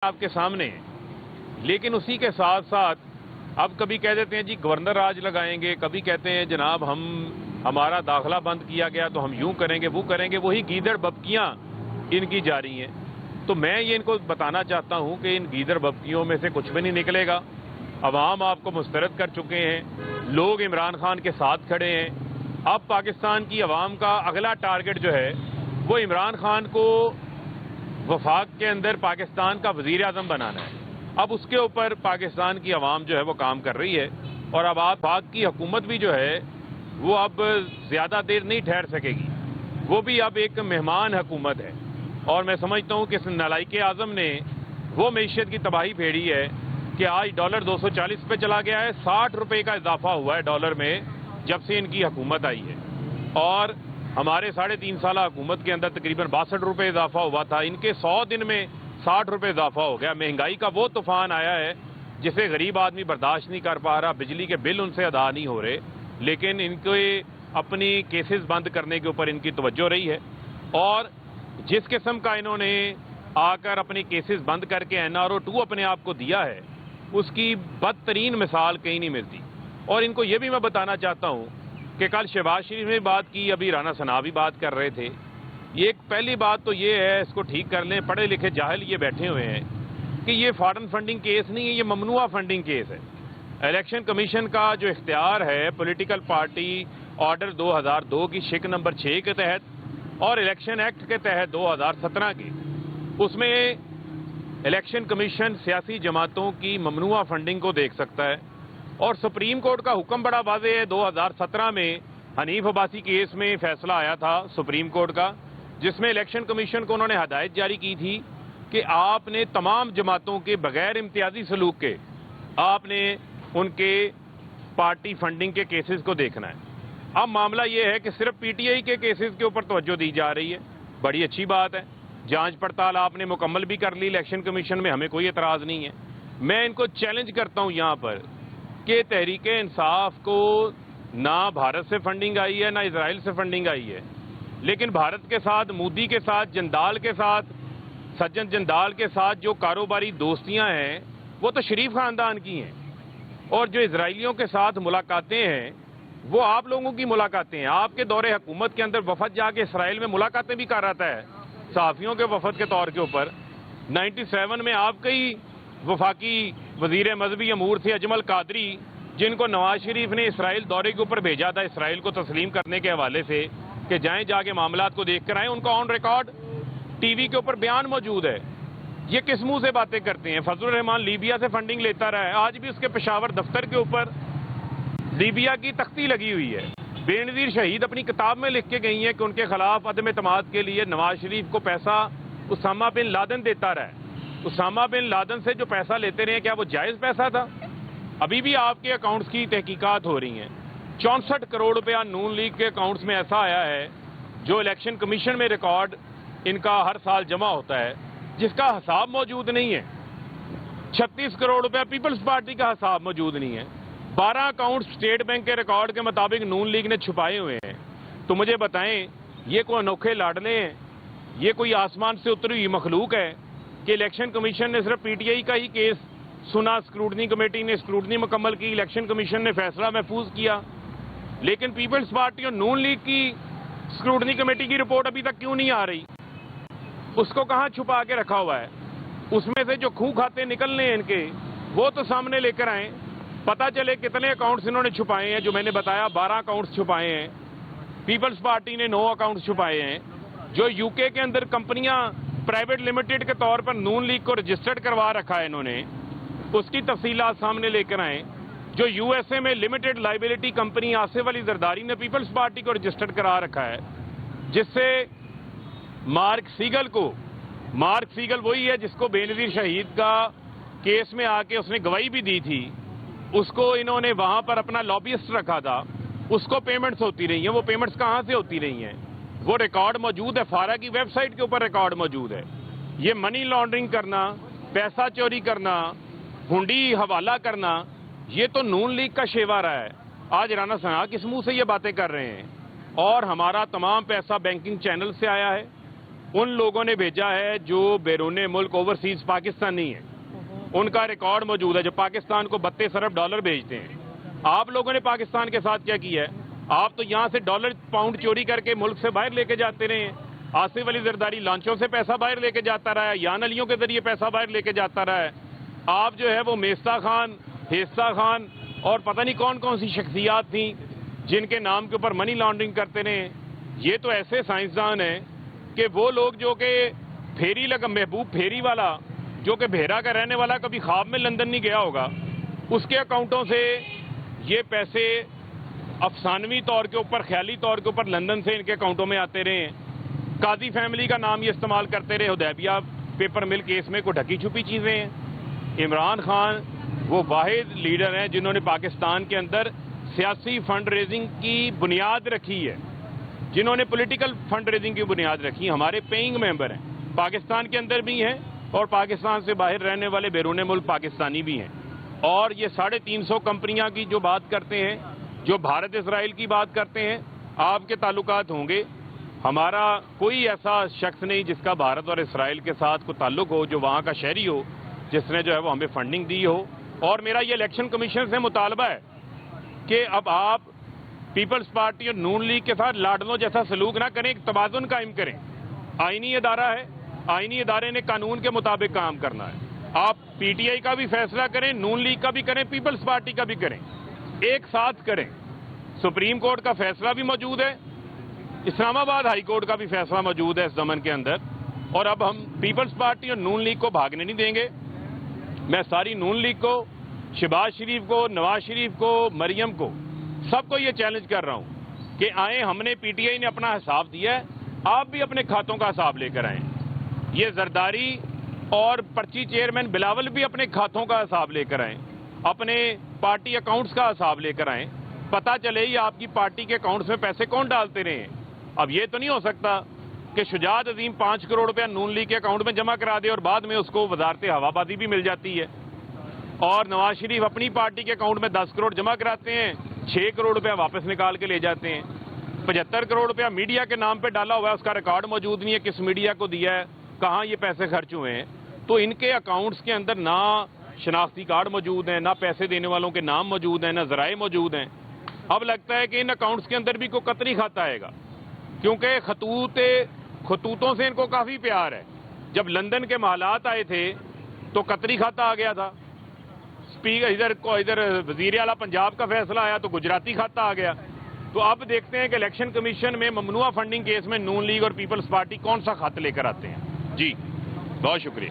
آپ کے سامنے ہے، لیکن اسی کے ساتھ ساتھ اب کبھی کہہ دیتے ہیں جی گورنر راج لگائیں گے، کبھی کہتے ہیں جناب ہمارا داخلہ بند کیا گیا تو ہم یوں کریں گے وہ کریں گے، وہی گیدڑ ببکیاں ان کی جاری ہیں۔ تو میں یہ ان کو بتانا چاہتا ہوں کہ ان گیدڑ ببکیوں میں سے کچھ بھی نہیں نکلے گا۔ عوام آپ کو مسترد کر چکے ہیں، لوگ عمران خان کے ساتھ کھڑے ہیں۔ اب پاکستان کی عوام کا اگلا ٹارگٹ جو ہے وہ عمران خان کو وفاق کے اندر پاکستان کا وزیر اعظم بنانا ہے۔ اب اس کے اوپر پاکستان کی عوام جو ہے وہ کام کر رہی ہے، اور اب وفاق کی حکومت بھی جو ہے وہ اب زیادہ دیر نہیں ٹھہر سکے گی، وہ بھی اب ایک مہمان حکومت ہے۔ اور میں سمجھتا ہوں کہ اس نالائق اعظم نے وہ معیشت کی تباہی پھیری ہے کہ آج ڈالر 240 پہ چلا گیا ہے، 60 روپے کا اضافہ ہوا ہے ڈالر میں جب سے ان کی حکومت آئی ہے، اور ہمارے 3.5 سالہ حکومت کے اندر تقریباً 62 روپے اضافہ ہوا تھا، ان کے 100 دن میں 60 روپے اضافہ ہو گیا۔ مہنگائی کا وہ طوفان آیا ہے جسے غریب آدمی برداشت نہیں کر پا رہا، بجلی کے بل ان سے ادا نہیں ہو رہے، لیکن ان کے اپنی کیسز بند کرنے کے اوپر ان کی توجہ رہی ہے، اور جس قسم کا انہوں نے آ کر اپنی کیسز بند کر کے NRO2 اپنے آپ کو دیا ہے، اس کی بدترین مثال کہیں نہیں ملتی۔ اور ان کو یہ بھی میں بتانا چاہتا ہوں کہ کل شہباز شریف نے بات کی، ابھی رانا ثناء بھی بات کر رہے تھے۔ ایک پہلی بات تو یہ ہے، اس کو ٹھیک کر لیں، پڑھے لکھے جاہل یہ بیٹھے ہوئے ہیں کہ یہ فارن فنڈنگ کیس نہیں ہے، یہ ممنوعہ فنڈنگ کیس ہے۔ الیکشن کمیشن کا جو اختیار ہے پولیٹیکل پارٹی آرڈر 2002 کی شق نمبر 6 کے تحت اور الیکشن ایکٹ کے تحت 2017 کے، اس میں الیکشن کمیشن سیاسی جماعتوں کی ممنوعہ فنڈنگ کو دیکھ سکتا ہے، اور سپریم کورٹ کا حکم بڑا واضح ہے۔ 2017 میں حنیف عباسی کیس میں فیصلہ آیا تھا سپریم کورٹ کا، جس میں الیکشن کمیشن کو انہوں نے ہدایت جاری کی تھی کہ آپ نے تمام جماعتوں کے بغیر امتیازی سلوک کے آپ نے ان کے پارٹی فنڈنگ کے کیسز کو دیکھنا ہے۔ اب معاملہ یہ ہے کہ صرف پی ٹی آئی کے کیسز کے اوپر توجہ دی جا رہی ہے، بڑی اچھی بات ہے، جانچ پڑتال آپ نے مکمل بھی کر لی الیکشن کمیشن میں، ہمیں کوئی اعتراض نہیں ہے۔ میں ان کو چیلنج کرتا ہوں یہاں پر کہ تحریک انصاف کو نہ بھارت سے فنڈنگ آئی ہے نہ اسرائیل سے فنڈنگ آئی ہے، لیکن بھارت کے ساتھ، مودی کے ساتھ، جندال کے ساتھ، سجن جندال کے ساتھ جو کاروباری دوستیاں ہیں وہ تو شریف خاندان کی ہیں، اور جو اسرائیلیوں کے ساتھ ملاقاتیں ہیں وہ آپ لوگوں کی ملاقاتیں ہیں۔ آپ کے دور حکومت کے اندر وفد جا کے اسرائیل میں ملاقاتیں بھی کر رہتا ہے صحافیوں کے وفد کے طور کے اوپر۔ 97 میں آپ کے ہی وفاقی وزیر مذہبی امور تھے اجمل قادری، جن کو نواز شریف نے اسرائیل دورے کے اوپر بھیجا تھا اسرائیل کو تسلیم کرنے کے حوالے سے کہ جائیں جا کے معاملات کو دیکھ کر آئیں، ان کا آن ریکارڈ ٹی وی کے اوپر بیان موجود ہے۔ یہ کس منہ سے باتیں کرتے ہیں؟ فضل الرحمان لیبیا سے فنڈنگ لیتا رہا ہے، آج بھی اس کے پشاور دفتر کے اوپر لیبیا کی تختی لگی ہوئی ہے۔ بے نظیر شہید اپنی کتاب میں لکھ کے گئی ہیں کہ ان کے خلاف عدم اعتماد کے لیے نواز شریف کو پیسہ اسامہ بن لادن دیتا رہا ہے۔ اسامہ بن لادن سے جو پیسہ لیتے رہے ہیں، کیا وہ جائز پیسہ تھا؟ ابھی بھی آپ کے اکاؤنٹس کی تحقیقات ہو رہی ہیں۔ 64 کروڑ روپیہ نون لیگ کے اکاؤنٹس میں ایسا آیا ہے جو الیکشن کمیشن میں ریکارڈ ان کا ہر سال جمع ہوتا ہے، جس کا حساب موجود نہیں ہے۔ 36 کروڑ روپیہ پیپلز پارٹی کا حساب موجود نہیں ہے۔ 12 اکاؤنٹس اسٹیٹ بینک کے ریکارڈ کے مطابق نون لیگ نے چھپائے ہوئے ہیں۔ تو مجھے بتائیں، یہ کوئی انوکھے لاڈلے ہیں؟ یہ کوئی آسمان سے اتری ہوئی مخلوق ہے کہ الیکشن کمیشن نے صرف پی ٹی آئی کا ہی کیس سنا، اسکروٹنی کمیٹی نے اسکروٹنی مکمل کی، الیکشن کمیشن نے فیصلہ محفوظ کیا، لیکن پیپلز پارٹی اور نون لیگ کی اسکروٹنی کمیٹی کی رپورٹ ابھی تک کیوں نہیں آ رہی؟ اس کو کہاں چھپا کے رکھا ہوا ہے؟ اس میں سے جو کھو کھاتے نکلنے ہیں ان کے، وہ تو سامنے لے کر آئیں، پتہ چلے کتنے اکاؤنٹس انہوں نے چھپائے ہیں۔ جو میں نے بتایا 12 اکاؤنٹس چھپائے ہیں، پیپلز پارٹی نے 9 اکاؤنٹس چھپائے ہیں۔ جو یو کے اندر کمپنیاں پرائیویٹ لمیٹڈ کے طور پر نون لیگ کو رجسٹرڈ کروا رکھا ہے انہوں نے، اس کی تفصیلات سامنے لے کر آئیں۔ جو یو ایس اے میں limited liability company Asif Ali Zardari نے پیپلز پارٹی کو رجسٹرڈ کرا رکھا ہے، جس سے مارک سیگل وہی ہے جس کو بے نظیر شہید کا کیس میں آ کے اس نے گواہی بھی دی تھی، اس کو انہوں نے وہاں پر اپنا لابیسٹ رکھا تھا، اس کو پیمنٹس ہوتی رہی ہیں۔ وہ پیمنٹس کہاں سے ہوتی رہی ہیں؟ وہ ریکارڈ موجود ہے، فارا کی ویب سائٹ کے اوپر ریکارڈ موجود ہے۔ یہ منی لانڈرنگ کرنا، پیسہ چوری کرنا، ہنڈی حوالہ کرنا، یہ تو نون لیگ کا شیوا رہا ہے۔ آج رانا ثناء کس منہ سے یہ باتیں کر رہے ہیں؟ اور ہمارا تمام پیسہ بینکنگ چینل سے آیا ہے، ان لوگوں نے بھیجا ہے جو بیرون ملک اوورسیز پاکستانی ہیں، ان کا ریکارڈ موجود ہے، جو پاکستان کو 32 ارب ڈالر بھیجتے ہیں۔ آپ لوگوں نے پاکستان کے ساتھ کیا کیا ہے؟ آپ تو یہاں سے ڈالر پاؤنڈ چوری کر کے ملک سے باہر لے کے جاتے رہے ہیں۔ آصف علی زرداری لانچوں سے پیسہ باہر لے کے جاتا رہا ہے، یان علیوں کے ذریعے پیسہ باہر لے کے جاتا رہا ہے۔ آپ جو ہے وہ میستا خان، ہیستا خان اور پتہ نہیں کون کون سی شخصیات تھیں جن کے نام کے اوپر منی لانڈرنگ کرتے رہے ہیں۔ یہ تو ایسے سائنسدان ہیں کہ وہ لوگ جو کہ پھیری لگا، محبوب پھیری والا جو کہ بھیرا کا رہنے والا کبھی خواب میں لندن نہیں گیا ہوگا، اس کے اکاؤنٹوں سے یہ پیسے افسانوی طور کے اوپر، خیالی طور کے اوپر لندن سے ان کے اکاؤنٹوں میں آتے رہے ہیں۔ قاضی فیملی کا نام یہ استعمال کرتے رہے، حدیبیہ پیپر مل کیس میں کوئی ڈھکی چھپی چیزیں ہیں۔ عمران خان وہ واحد لیڈر ہیں جنہوں نے پاکستان کے اندر سیاسی فنڈ ریزنگ کی بنیاد رکھی ہے، جنہوں نے پولیٹیکل فنڈ ریزنگ کی بنیاد رکھی۔ ہمارے پیئنگ ممبر ہیں، پاکستان کے اندر بھی ہیں اور پاکستان سے باہر رہنے والے بیرون ملک پاکستانی بھی ہیں۔ اور یہ 350 کمپنیاں کی جو بات کرتے ہیں، جو بھارت اسرائیل کی بات کرتے ہیں، آپ کے تعلقات ہوں گے۔ ہمارا کوئی ایسا شخص نہیں جس کا بھارت اور اسرائیل کے ساتھ کوئی تعلق ہو، جو وہاں کا شہری ہو، جس نے جو ہے وہ ہمیں فنڈنگ دی ہو۔ اور میرا یہ الیکشن کمیشن سے مطالبہ ہے کہ اب آپ پیپلز پارٹی اور نون لیگ کے ساتھ لاڈلوں جیسا سلوک نہ کریں، ایک توازن قائم کریں۔ آئینی ادارہ ہے، آئینی ادارے نے قانون کے مطابق کام کرنا ہے۔ آپ پی ٹی آئی کا بھی فیصلہ کریں، نون لیگ کا بھی کریں، پیپلز پارٹی کا بھی کریں، ایک ساتھ کریں۔ سپریم کورٹ کا فیصلہ بھی موجود ہے، اسلام آباد ہائی کورٹ کا بھی فیصلہ موجود ہے اس زمن کے اندر، اور اب ہم پیپلز پارٹی اور نون لیگ کو بھاگنے نہیں دیں گے۔ میں ساری نون لیگ کو، شہباز شریف کو، نواز شریف کو، مریم کو، سب کو یہ چیلنج کر رہا ہوں کہ آئیں، ہم نے پی ٹی آئی نے اپنا حساب دیا ہے، آپ بھی اپنے کھاتوں کا حساب لے کر آئیں۔ یہ زرداری اور پرچی چیئرمین بلاول بھی اپنے کھاتوں کا حساب لے کر آئیں، اپنے پارٹی اکاؤنٹس کا حساب لے کر آئیں۔ پتہ چلے یہ آپ کی پارٹی کے اکاؤنٹس میں پیسے کون ڈالتے رہے ہیں۔ اب یہ تو نہیں ہو سکتا کہ شجاعت عظیم 5 کروڑ روپیہ نون لیگ کے اکاؤنٹ میں جمع کرا دے اور بعد میں اس کو وزارت ہوا بازی بھی مل جاتی ہے، اور نواز شریف اپنی پارٹی کے اکاؤنٹ میں 10 کروڑ جمع کراتے ہیں، 6 کروڑ روپیہ واپس نکال کے لے جاتے ہیں۔ 75 کروڑ روپیہ میڈیا کے نام پہ ڈالا ہوا ہے، اس کا ریکارڈ موجود نہیں ہے، کس میڈیا کو دیا ہے، کہاں یہ پیسے خرچ ہوئے ہیں۔ تو ان کے اکاؤنٹس کے اندر نہ شناختی کارڈ موجود ہیں، نہ پیسے دینے والوں کے نام موجود ہیں، نہ ذرائع موجود ہیں۔ اب لگتا ہے کہ ان اکاؤنٹس کے اندر بھی کوئی قطری کھاتا آئے گا، کیونکہ خطوطوں سے ان کو کافی پیار ہے۔ جب لندن کے محلات آئے تھے تو قطری کھاتا آ گیا تھا، ادھر وزیر اعلیٰ پنجاب کا فیصلہ آیا تو گجراتی کھاتا آ گیا۔ تو اب دیکھتے ہیں کہ الیکشن کمیشن میں ممنوعہ فنڈنگ کیس میں نون لیگ اور پیپلز پارٹی کون سا خط لے کر آتے ہیں۔ جی بہت شکریہ۔